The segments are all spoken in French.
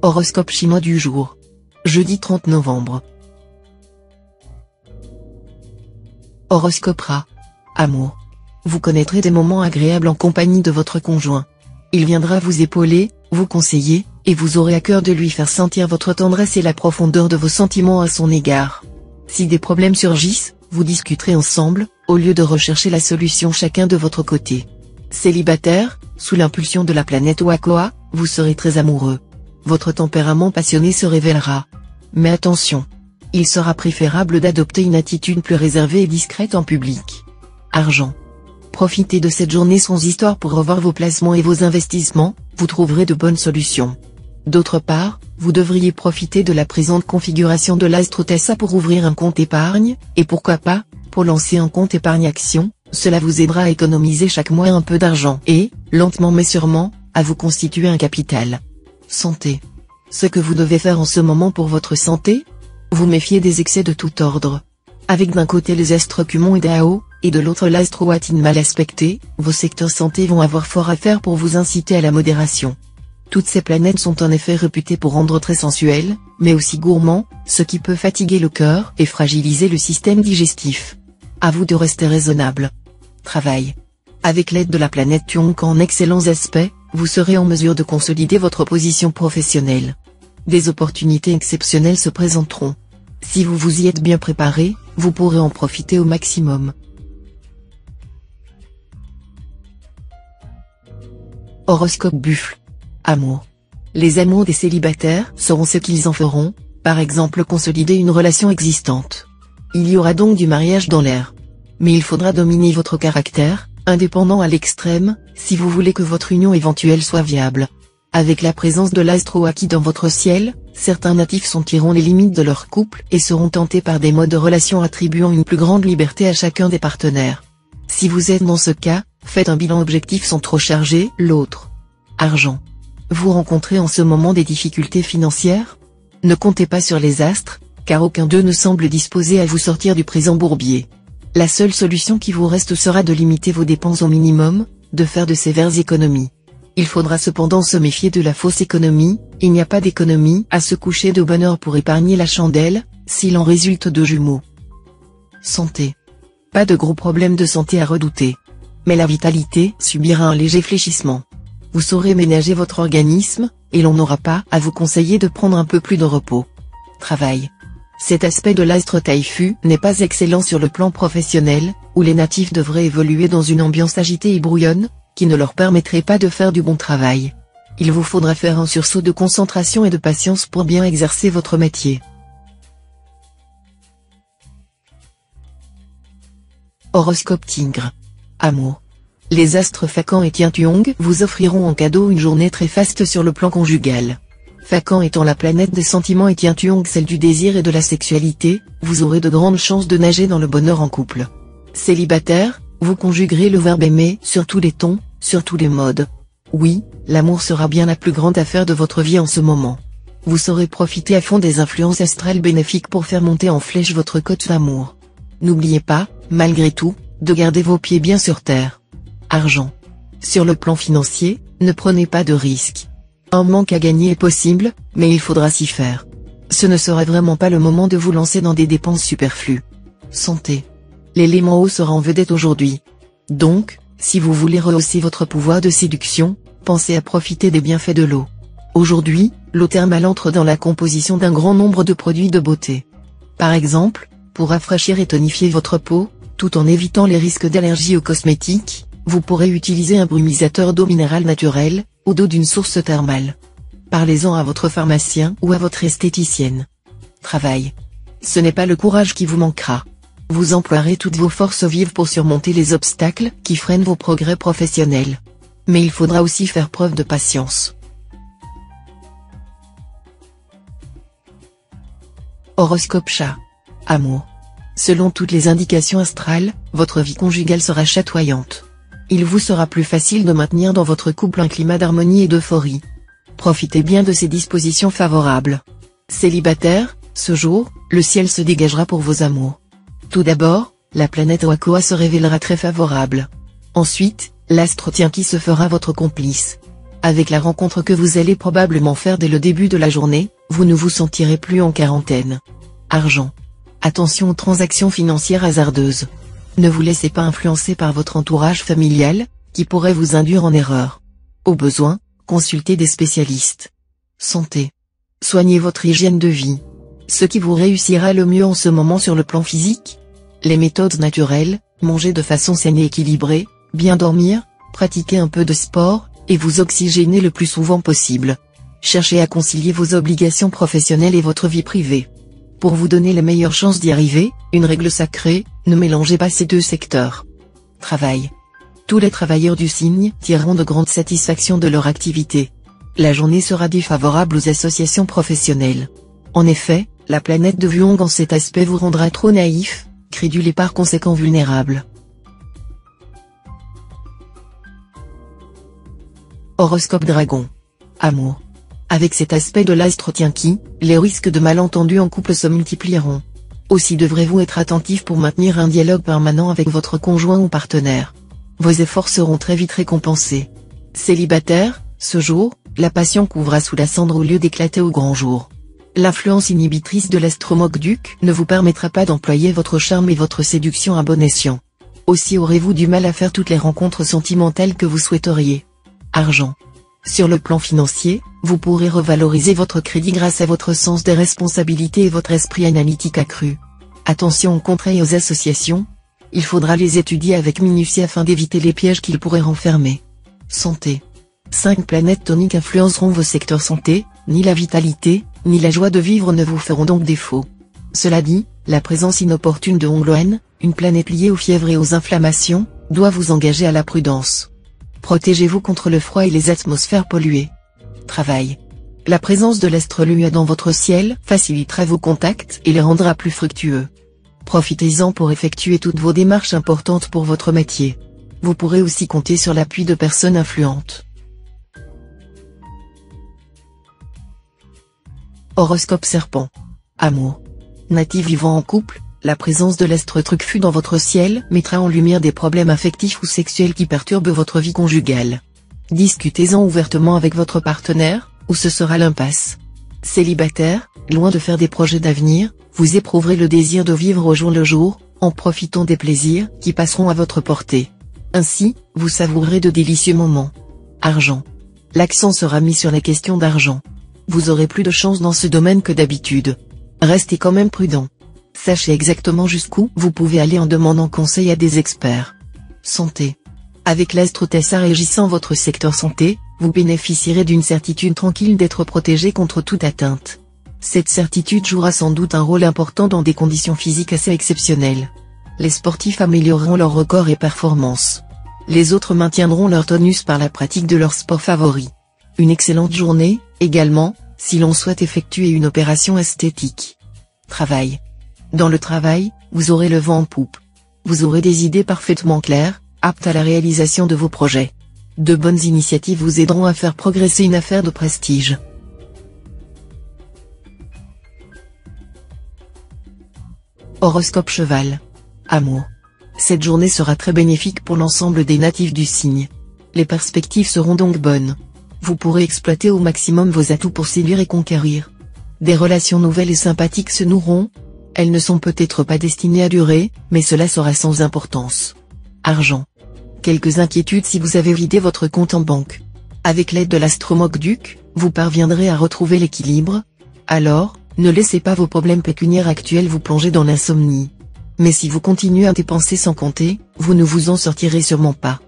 Horoscope chinois du jour. Jeudi 30 novembre. Horoscope Ra. Amour. Vous connaîtrez des moments agréables en compagnie de votre conjoint. Il viendra vous épauler, vous conseiller, et vous aurez à cœur de lui faire sentir votre tendresse et la profondeur de vos sentiments à son égard. Si des problèmes surgissent, vous discuterez ensemble, au lieu de rechercher la solution chacun de votre côté. Célibataire, sous l'impulsion de la planète Wakoa, vous serez très amoureux. Votre tempérament passionné se révélera. Mais attention, il sera préférable d'adopter une attitude plus réservée et discrète en public. Argent. Profitez de cette journée sans histoire pour revoir vos placements et vos investissements, vous trouverez de bonnes solutions. D'autre part, vous devriez profiter de la présente configuration de l'astre Tessa pour ouvrir un compte épargne, et pourquoi pas, pour lancer un compte épargne action, cela vous aidera à économiser chaque mois un peu d'argent et, lentement mais sûrement, à vous constituer un capital. Santé. Ce que vous devez faire en ce moment pour votre santé? Vous méfiez des excès de tout ordre. Avec d'un côté les astres Kumon et Dao, et de l'autre l'astre Watin mal aspecté, vos secteurs santé vont avoir fort à faire pour vous inciter à la modération. Toutes ces planètes sont en effet réputées pour rendre très sensuels, mais aussi gourmands, ce qui peut fatiguer le cœur et fragiliser le système digestif. À vous de rester raisonnable. Travail. Avec l'aide de la planète Tionk en excellents aspects, vous serez en mesure de consolider votre position professionnelle. Des opportunités exceptionnelles se présenteront. Si vous vous y êtes bien préparé, vous pourrez en profiter au maximum. Horoscope Buffle. Amour. Les amours des célibataires sauront ce qu'ils en feront, par exemple consolider une relation existante. Il y aura donc du mariage dans l'air. Mais il faudra dominer votre caractère, indépendant à l'extrême, si vous voulez que votre union éventuelle soit viable. Avec la présence de l'astre Waki dans votre ciel, certains natifs sentiront les limites de leur couple et seront tentés par des modes de relation attribuant une plus grande liberté à chacun des partenaires. Si vous êtes dans ce cas, faites un bilan objectif sans trop charger l'autre. Argent. Vous rencontrez en ce moment des difficultés financières? Ne comptez pas sur les astres, car aucun d'eux ne semble disposé à vous sortir du présent bourbier. La seule solution qui vous reste sera de limiter vos dépenses au minimum, de faire de sévères économies. Il faudra cependant se méfier de la fausse économie, il n'y a pas d'économie à se coucher de bonne heure pour épargner la chandelle, s'il en résulte de jumeaux. Santé. Pas de gros problèmes de santé à redouter. Mais la vitalité subira un léger fléchissement. Vous saurez ménager votre organisme, et l'on n'aura pas à vous conseiller de prendre un peu plus de repos. Travail. Cet aspect de l'astre Taifu n'est pas excellent sur le plan professionnel, où les natifs devraient évoluer dans une ambiance agitée et brouillonne, qui ne leur permettrait pas de faire du bon travail. Il vous faudra faire un sursaut de concentration et de patience pour bien exercer votre métier. Horoscope Tigre. Amour. Les astres Fakan et Tiantuong vous offriront en cadeau une journée très faste sur le plan conjugal. Fakan étant la planète des sentiments et Tiantuong celle du désir et de la sexualité, vous aurez de grandes chances de nager dans le bonheur en couple. Célibataire, vous conjuguerez le verbe aimer sur tous les tons, sur tous les modes. Oui, l'amour sera bien la plus grande affaire de votre vie en ce moment. Vous saurez profiter à fond des influences astrales bénéfiques pour faire monter en flèche votre cote d'amour. N'oubliez pas, malgré tout, de garder vos pieds bien sur terre. Argent. Sur le plan financier, ne prenez pas de risques. Un manque à gagner est possible, mais il faudra s'y faire. Ce ne sera vraiment pas le moment de vous lancer dans des dépenses superflues. Santé. L'élément eau sera en vedette aujourd'hui. Donc, si vous voulez rehausser votre pouvoir de séduction, pensez à profiter des bienfaits de l'eau. Aujourd'hui, l'eau thermale entre dans la composition d'un grand nombre de produits de beauté. Par exemple, pour rafraîchir et tonifier votre peau, tout en évitant les risques d'allergie aux cosmétiques, vous pourrez utiliser un brumisateur d'eau minérale naturelle, ou d'eau d'une source thermale. Parlez-en à votre pharmacien ou à votre esthéticienne. Travail. Ce n'est pas le courage qui vous manquera. Vous emploierez toutes vos forces vives pour surmonter les obstacles qui freinent vos progrès professionnels. Mais il faudra aussi faire preuve de patience. Horoscope Chat. Amour. Selon toutes les indications astrales, votre vie conjugale sera chatoyante. Il vous sera plus facile de maintenir dans votre couple un climat d'harmonie et d'euphorie. Profitez bien de ces dispositions favorables. Célibataire, ce jour, le ciel se dégagera pour vos amours. Tout d'abord, la planète Wakoa se révélera très favorable. Ensuite, l'astre Tianqi se fera votre complice. Avec la rencontre que vous allez probablement faire dès le début de la journée, vous ne vous sentirez plus en quarantaine. Argent. Attention aux transactions financières hasardeuses. Ne vous laissez pas influencer par votre entourage familial, qui pourrait vous induire en erreur. Au besoin, consultez des spécialistes. Santé. Soignez votre hygiène de vie. Ce qui vous réussira le mieux en ce moment sur le plan physique? Les méthodes naturelles, manger de façon saine et équilibrée, bien dormir, pratiquer un peu de sport, et vous oxygéner le plus souvent possible. Cherchez à concilier vos obligations professionnelles et votre vie privée. Pour vous donner les meilleures chances d'y arriver, une règle sacrée, ne mélangez pas ces deux secteurs. Travail. Tous les travailleurs du signe tireront de grandes satisfactions de leur activité. La journée sera défavorable aux associations professionnelles. En effet, la planète de Vuong en cet aspect vous rendra trop naïf, crédule et par conséquent vulnérable. Horoscope Dragon. Amour. Avec cet aspect de l'astre Tianqi, les risques de malentendus en couple se multiplieront. Aussi devrez-vous être attentif pour maintenir un dialogue permanent avec votre conjoint ou partenaire. Vos efforts seront très vite récompensés. Célibataire, ce jour, la passion couvra sous la cendre au lieu d'éclater au grand jour. L'influence inhibitrice de l'astromokduc ne vous permettra pas d'employer votre charme et votre séduction à bon escient. Aussi aurez-vous du mal à faire toutes les rencontres sentimentales que vous souhaiteriez. Argent. Sur le plan financier, vous pourrez revaloriser votre crédit grâce à votre sens des responsabilités et votre esprit analytique accru. Attention aux contrats et aux associations. Il faudra les étudier avec minutie afin d'éviter les pièges qu'ils pourraient renfermer. Santé. 5 planètes toniques influenceront vos secteurs santé, ni la vitalité, ni la joie de vivre ne vous feront donc défaut. Cela dit, la présence inopportune de Hongloen, une planète liée aux fièvres et aux inflammations, doit vous engager à la prudence. Protégez-vous contre le froid et les atmosphères polluées. Travail. La présence de l'astre Lua dans votre ciel facilitera vos contacts et les rendra plus fructueux. Profitez-en pour effectuer toutes vos démarches importantes pour votre métier. Vous pourrez aussi compter sur l'appui de personnes influentes. Horoscope Serpent. Amour. Natif vivant en couple, la présence de l'astre Trucfu dans votre ciel mettra en lumière des problèmes affectifs ou sexuels qui perturbent votre vie conjugale. Discutez-en ouvertement avec votre partenaire, ou ce sera l'impasse. Célibataire, loin de faire des projets d'avenir, vous éprouverez le désir de vivre au jour le jour, en profitant des plaisirs qui passeront à votre portée. Ainsi, vous savourerez de délicieux moments. Argent. L'accent sera mis sur les questions d'argent. Vous aurez plus de chance dans ce domaine que d'habitude. Restez quand même prudent. Sachez exactement jusqu'où vous pouvez aller en demandant conseil à des experts. Santé. Avec l'astre Tessa régissant votre secteur santé, vous bénéficierez d'une certitude tranquille d'être protégé contre toute atteinte. Cette certitude jouera sans doute un rôle important dans des conditions physiques assez exceptionnelles. Les sportifs amélioreront leur record et performances. Les autres maintiendront leur tonus par la pratique de leur sport favori. Une excellente journée, également, si l'on souhaite effectuer une opération esthétique. Travail. Dans le travail, vous aurez le vent en poupe. Vous aurez des idées parfaitement claires, aptes à la réalisation de vos projets. De bonnes initiatives vous aideront à faire progresser une affaire de prestige. Horoscope Cheval. Amour. Cette journée sera très bénéfique pour l'ensemble des natifs du signe. Les perspectives seront donc bonnes. Vous pourrez exploiter au maximum vos atouts pour séduire et conquérir. Des relations nouvelles et sympathiques se noueront. Elles ne sont peut-être pas destinées à durer, mais cela sera sans importance. Argent. Quelques inquiétudes si vous avez vidé votre compte en banque. Avec l'aide de l'astromokduc, vous parviendrez à retrouver l'équilibre. Alors, ne laissez pas vos problèmes pécuniaires actuels vous plonger dans l'insomnie. Mais si vous continuez à dépenser sans compter, vous ne vous en sortirez sûrement pas.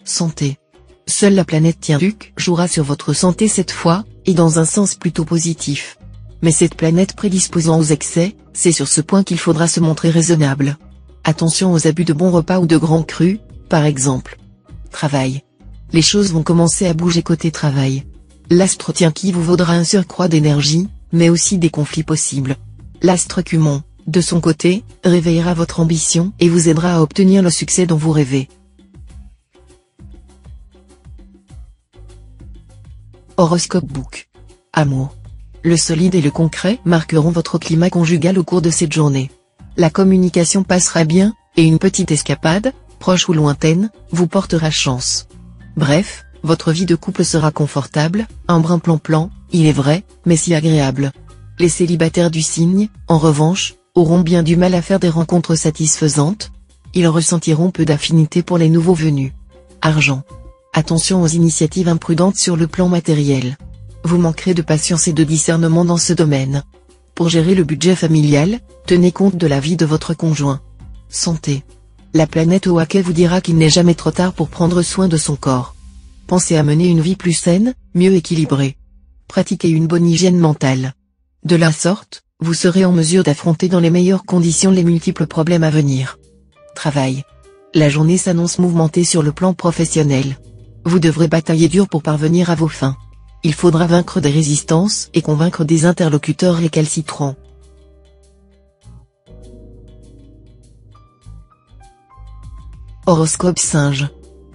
Santé. Seule la planète Tianduc jouera sur votre santé cette fois, et dans un sens plutôt positif. Mais cette planète prédisposant aux excès, c'est sur ce point qu'il faudra se montrer raisonnable. Attention aux abus de bons repas ou de grands crus, par exemple. Travail. Les choses vont commencer à bouger côté travail. L'astre Tianqi vous vaudra un surcroît d'énergie, mais aussi des conflits possibles. L'astre Cumon, de son côté, réveillera votre ambition et vous aidera à obtenir le succès dont vous rêvez. Horoscope Book. Amour. Le solide et le concret marqueront votre climat conjugal au cours de cette journée. La communication passera bien, et une petite escapade, proche ou lointaine, vous portera chance. Bref, Votre vie de couple sera confortable, un brin plan-plan, il est vrai, mais si agréable. Les célibataires du signe, en revanche, auront bien du mal à faire des rencontres satisfaisantes. Ils ressentiront peu d'affinité pour les nouveaux venus. Argent. Attention aux initiatives imprudentes sur le plan matériel. Vous manquerez de patience et de discernement dans ce domaine. Pour gérer le budget familial, tenez compte de la vie de votre conjoint. Santé. La planète Oaké vous dira qu'il n'est jamais trop tard pour prendre soin de son corps. Pensez à mener une vie plus saine, mieux équilibrée. Pratiquez une bonne hygiène mentale. De la sorte, vous serez en mesure d'affronter dans les meilleures conditions les multiples problèmes à venir. Travail. La journée s'annonce mouvementée sur le plan professionnel. Vous devrez batailler dur pour parvenir à vos fins. Il faudra vaincre des résistances et convaincre des interlocuteurs récalcitrants. Horoscope Singe.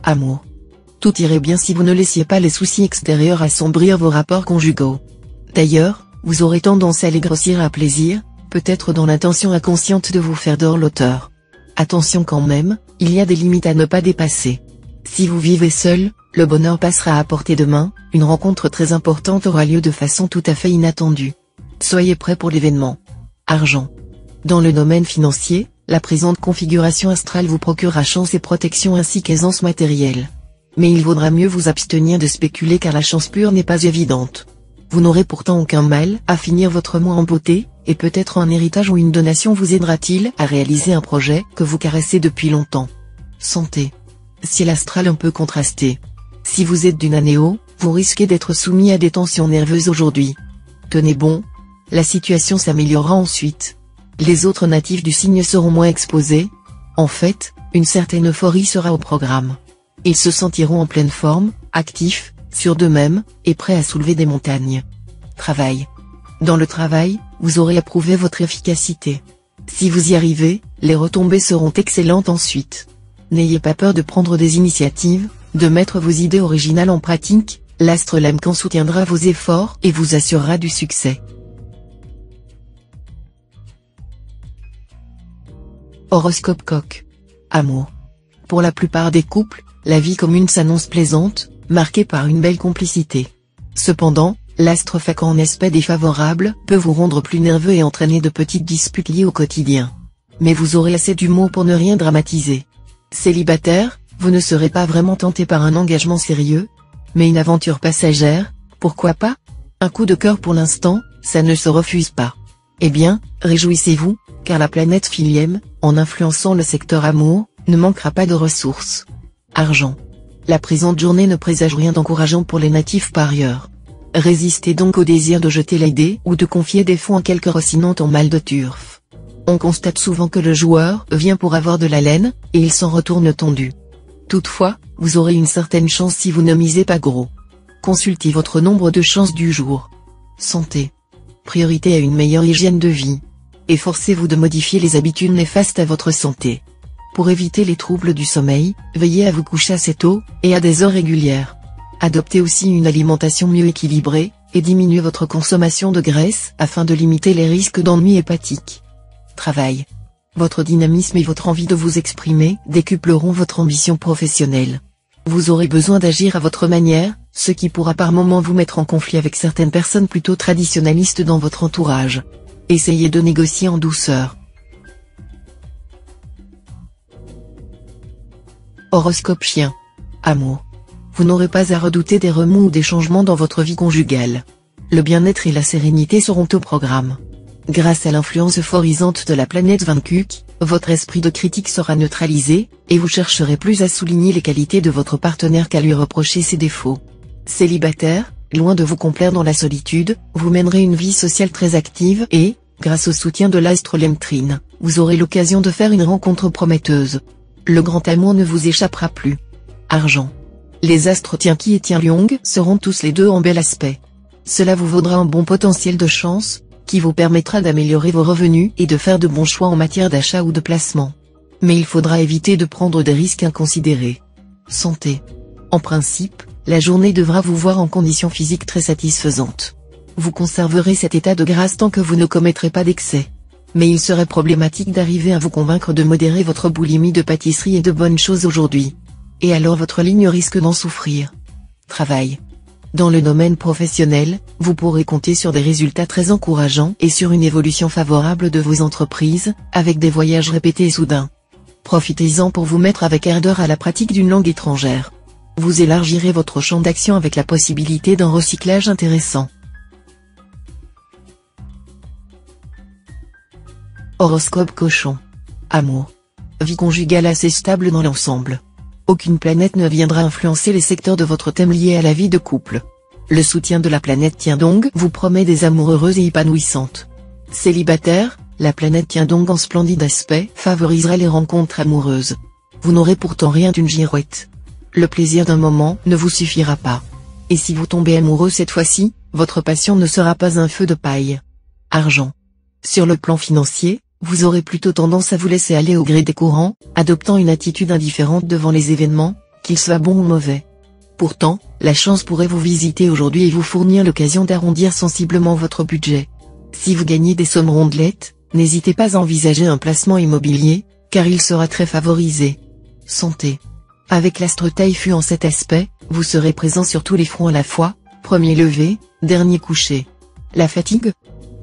Amour. Tout irait bien si vous ne laissiez pas les soucis extérieurs assombrir vos rapports conjugaux. D'ailleurs, vous aurez tendance à les grossir à plaisir, peut-être dans l'intention inconsciente de vous faire dorloteur. Attention quand même, il y a des limites à ne pas dépasser. Si vous vivez seul, le bonheur passera à portée de main, une rencontre très importante aura lieu de façon tout à fait inattendue. Soyez prêts pour l'événement. Argent. Dans le domaine financier, la présente configuration astrale vous procurera chance et protection ainsi qu'aisance matérielle. Mais il vaudra mieux vous abstenir de spéculer car la chance pure n'est pas évidente. Vous n'aurez pourtant aucun mal à finir votre mois en beauté, et peut-être un héritage ou une donation vous aidera-t-il à réaliser un projet que vous caressez depuis longtemps. Santé. Ciel astral un peu contrasté. Si vous êtes du Nanéo, vous risquez d'être soumis à des tensions nerveuses aujourd'hui. Tenez bon, la situation s'améliorera ensuite. Les autres natifs du signe seront moins exposés. En fait, une certaine euphorie sera au programme. Ils se sentiront en pleine forme, actifs, sûrs d'eux-mêmes, et prêts à soulever des montagnes. Travail. Dans le travail, vous aurez à prouver votre efficacité. Si vous y arrivez, les retombées seront excellentes ensuite. N'ayez pas peur de prendre des initiatives, de mettre vos idées originales en pratique, l'astre Lemcan soutiendra vos efforts et vous assurera du succès. Horoscope Coq. Amour. Pour la plupart des couples, la vie commune s'annonce plaisante, marquée par une belle complicité. Cependant, l'astre Facan en aspect défavorable peut vous rendre plus nerveux et entraîner de petites disputes liées au quotidien. Mais vous aurez assez d'humour pour ne rien dramatiser. Célibataire, vous ne serez pas vraiment tenté par un engagement sérieux, mais une aventure passagère, pourquoi pas? Un coup de cœur pour l'instant, ça ne se refuse pas. Eh bien, réjouissez-vous, car la planète Philiem, en influençant le secteur amour, ne manquera pas de ressources. Argent. La présente journée ne présage rien d'encourageant pour les natifs parieurs. Résistez donc au désir de jeter les dés ou de confier des fonds à quelque rossinant en mal de turf. On constate souvent que le joueur vient pour avoir de la laine, et il s'en retourne tondu. Toutefois, vous aurez une certaine chance si vous ne misez pas gros. Consultez votre nombre de chances du jour. Santé. Priorité à une meilleure hygiène de vie. Efforcez-vous de modifier les habitudes néfastes à votre santé. Pour éviter les troubles du sommeil, veillez à vous coucher assez tôt, et à des heures régulières. Adoptez aussi une alimentation mieux équilibrée, et diminuez votre consommation de graisse afin de limiter les risques d'ennui hépatique. Travail. Votre dynamisme et votre envie de vous exprimer décupleront votre ambition professionnelle. Vous aurez besoin d'agir à votre manière, ce qui pourra par moments vous mettre en conflit avec certaines personnes plutôt traditionnalistes dans votre entourage. Essayez de négocier en douceur. Horoscope Chien. Amour. Vous n'aurez pas à redouter des remous ou des changements dans votre vie conjugale. Le bien-être et la sérénité seront au programme. Grâce à l'influence euphorisante de la planète Vaincuk, votre esprit de critique sera neutralisé, et vous chercherez plus à souligner les qualités de votre partenaire qu'à lui reprocher ses défauts. Célibataire, loin de vous complaire dans la solitude, vous mènerez une vie sociale très active et, grâce au soutien de l'astre Lemtrine, vous aurez l'occasion de faire une rencontre prometteuse. Le grand amour ne vous échappera plus. Argent. Les astres Tianqi et Tianliong seront tous les deux en bel aspect. Cela vous vaudra un bon potentiel de chance, qui vous permettra d'améliorer vos revenus et de faire de bons choix en matière d'achat ou de placement. Mais il faudra éviter de prendre des risques inconsidérés. Santé. En principe, la journée devra vous voir en condition physique très satisfaisante. Vous conserverez cet état de grâce tant que vous ne commettrez pas d'excès. Mais il serait problématique d'arriver à vous convaincre de modérer votre boulimie de pâtisserie et de bonnes choses aujourd'hui. Et alors votre ligne risque d'en souffrir. Travail. Dans le domaine professionnel, vous pourrez compter sur des résultats très encourageants et sur une évolution favorable de vos entreprises, avec des voyages répétés et soudains. Profitez-en pour vous mettre avec ardeur à la pratique d'une langue étrangère. Vous élargirez votre champ d'action avec la possibilité d'un recyclage intéressant. Horoscope Cochon. Amour. Vie conjugale assez stable dans l'ensemble. Aucune planète ne viendra influencer les secteurs de votre thème liés à la vie de couple. Le soutien de la planète Tiendong vous promet des amours heureuses et épanouissantes. Célibataire, la planète Tiendong en splendide aspect favorisera les rencontres amoureuses. Vous n'aurez pourtant rien d'une girouette. Le plaisir d'un moment ne vous suffira pas. Et si vous tombez amoureux cette fois-ci, votre passion ne sera pas un feu de paille. Argent. Sur le plan financier, vous aurez plutôt tendance à vous laisser aller au gré des courants, adoptant une attitude indifférente devant les événements, qu'ils soient bons ou mauvais. Pourtant, la chance pourrait vous visiter aujourd'hui et vous fournir l'occasion d'arrondir sensiblement votre budget. Si vous gagnez des sommes rondelettes, n'hésitez pas à envisager un placement immobilier, car il sera très favorisé. Santé. Avec l'astre Taïfu en cet aspect, vous serez présent sur tous les fronts à la fois, premier lever, dernier coucher. La fatigue ?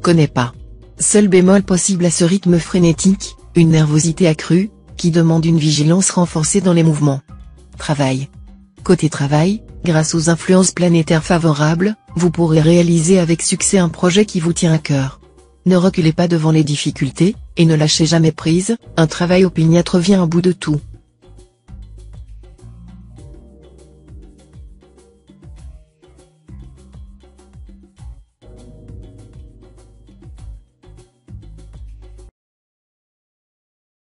Connais pas. Seul bémol possible à ce rythme frénétique, une nervosité accrue, qui demande une vigilance renforcée dans les mouvements. Travail. Côté travail, grâce aux influences planétaires favorables, vous pourrez réaliser avec succès un projet qui vous tient à cœur. Ne reculez pas devant les difficultés, et ne lâchez jamais prise, un travail opiniâtre vient à bout de tout.